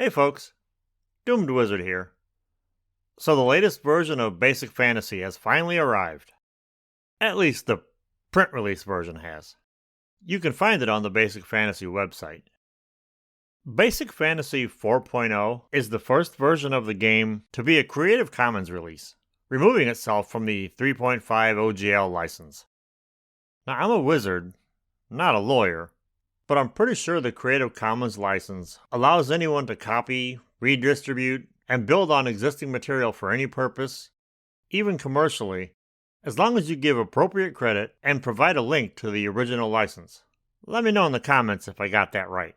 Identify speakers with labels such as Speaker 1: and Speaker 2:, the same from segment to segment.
Speaker 1: Hey folks, Doomed Wizard here. So the latest version of Basic Fantasy has finally arrived. At least the print release version has. You can find it on the Basic Fantasy website. Basic Fantasy 4.0 is the first version of the game to be a Creative Commons release, removing itself from the 3.5 OGL license. Now I'm a wizard, not a lawyer, but I'm pretty sure the Creative Commons license allows anyone to copy, redistribute, and build on existing material for any purpose, even commercially, as long as you give appropriate credit and provide a link to the original license. Let me know in the comments if I got that right.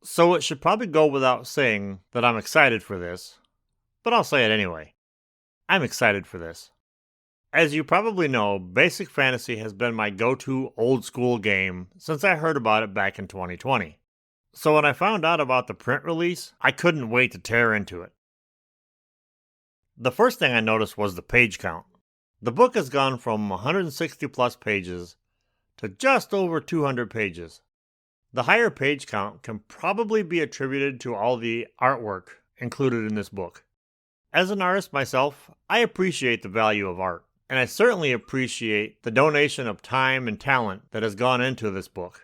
Speaker 1: So it should probably go without saying that I'm excited for this, but I'll say it anyway. I'm excited for this. As you probably know, Basic Fantasy has been my go-to old-school game since I heard about it back in 2020. So when I found out about the print release, I couldn't wait to tear into it. The first thing I noticed was the page count. The book has gone from 160 plus pages to just over 200 pages. The higher page count can probably be attributed to all the artwork included in this book. As an artist myself, I appreciate the value of art, and I certainly appreciate the donation of time and talent that has gone into this book.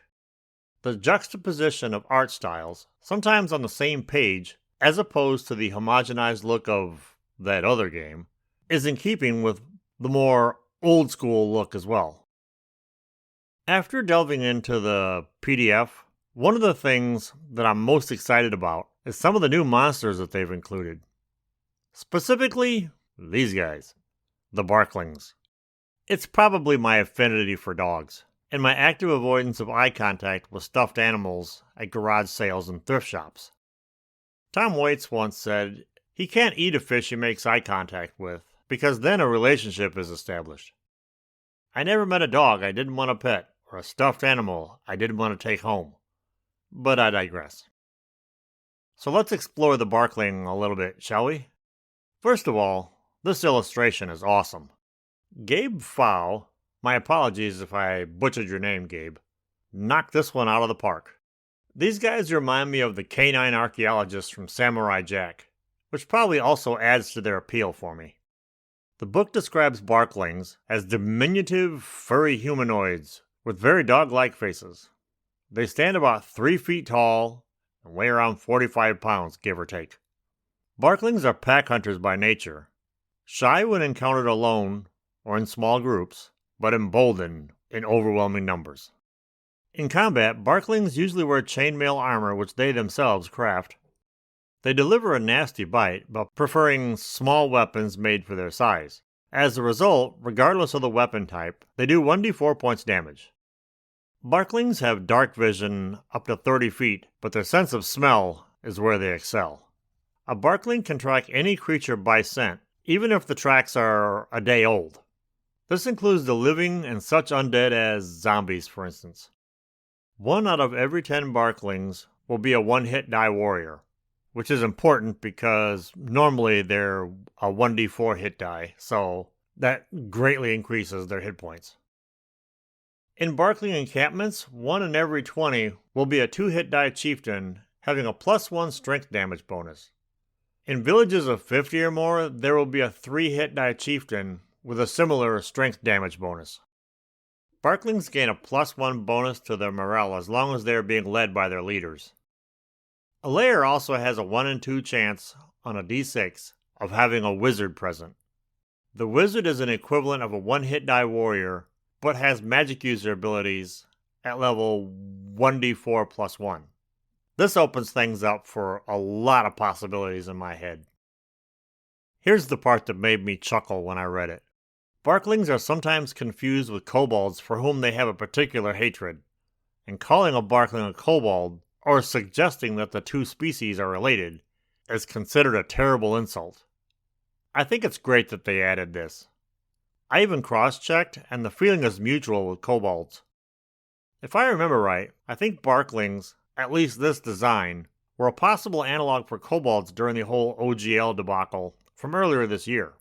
Speaker 1: The juxtaposition of art styles, sometimes on the same page, as opposed to the homogenized look of that other game, is in keeping with the more old-school look as well. After delving into the PDF, one of the things that I'm most excited about is some of the new monsters that they've included. Specifically, these guys, the Barklings. It's probably my affinity for dogs, and my active avoidance of eye contact with stuffed animals at garage sales and thrift shops. Tom Waits once said he can't eat a fish he makes eye contact with, because then a relationship is established. I never met a dog I didn't want to pet, or a stuffed animal I didn't want to take home. But I digress. So let's explore the Barkling a little bit, shall we? First of all, this illustration is awesome. Gabe Fow, my apologies if I butchered your name, Gabe, knocked this one out of the park. These guys remind me of the canine archaeologists from Samurai Jack, which probably also adds to their appeal for me. The book describes Barklings as diminutive, furry humanoids with very dog-like faces. They stand about 3 feet tall and weigh around 45 pounds, give or take. Barklings are pack hunters by nature, shy when encountered alone or in small groups, but emboldened in overwhelming numbers. In combat, Barklings usually wear chainmail armor which they themselves craft. They deliver a nasty bite, but preferring small weapons made for their size. As a result, regardless of the weapon type, they do 1d4 points damage. Barklings have dark vision up to 30 feet, but their sense of smell is where they excel. A Barkling can track any creature by scent, even if the tracks are a day old. This includes the living and such undead as zombies, for instance. 1 out of every 10 Barklings will be a one-hit die warrior, which is important because normally they're a 1d4 hit die, so that greatly increases their hit points. In Barkling encampments, 1 in every 20 will be a 2-hit die chieftain having a +1 strength damage bonus. In villages of 50 or more, there will be a 3-hit die chieftain with a similar strength damage bonus. Barklings gain a +1 bonus to their morale as long as they are being led by their leaders. A layer also has a 1 in 2 chance on a d6 of having a wizard present. The wizard is an equivalent of a 1-hit die warrior, but has magic user abilities at level 1d4 + 1. This opens things up for a lot of possibilities in my head. Here's the part that made me chuckle when I read it. Barklings are sometimes confused with kobolds for whom they have a particular hatred, and calling a Barkling a kobold, or suggesting that the two species are related, is considered a terrible insult. I think it's great that they added this. I even cross-checked, and the feeling is mutual with kobolds. If I remember right, I think Barklings, at least this design, were a possible analog for kobolds during the whole OGL debacle from earlier this year.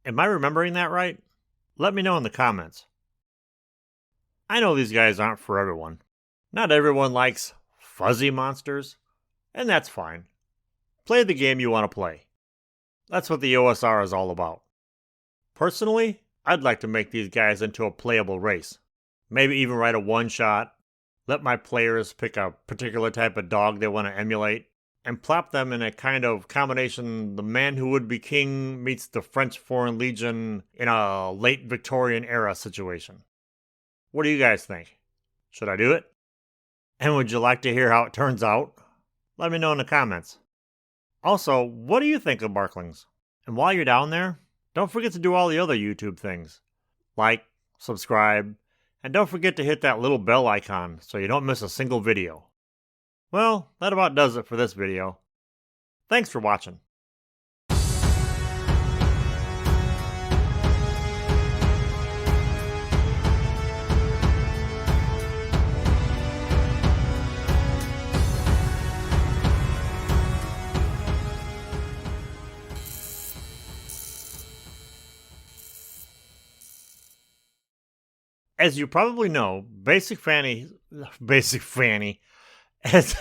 Speaker 1: Am I remembering that right? Let me know in the comments. I know these guys aren't for everyone. Not everyone likes fuzzy monsters, and that's fine. Play the game you want to play. That's what the OSR is all about. Personally, I'd like to make these guys into a playable race. Maybe even write a one-shot, let my players pick a particular type of dog they want to emulate, and plop them in a kind of combination the man who would be king meets the French Foreign Legion in a late Victorian era situation. What do you guys think? Should I do it? And would you like to hear how it turns out? Let me know in the comments. Also, what do you think of Barklings? And while you're down there, don't forget to do all the other YouTube things. Like, subscribe, and don't forget to hit that little bell icon so you don't miss a single video. Well, that about does it for this video. Thanks for watching. As you probably know, Basic Fanny, as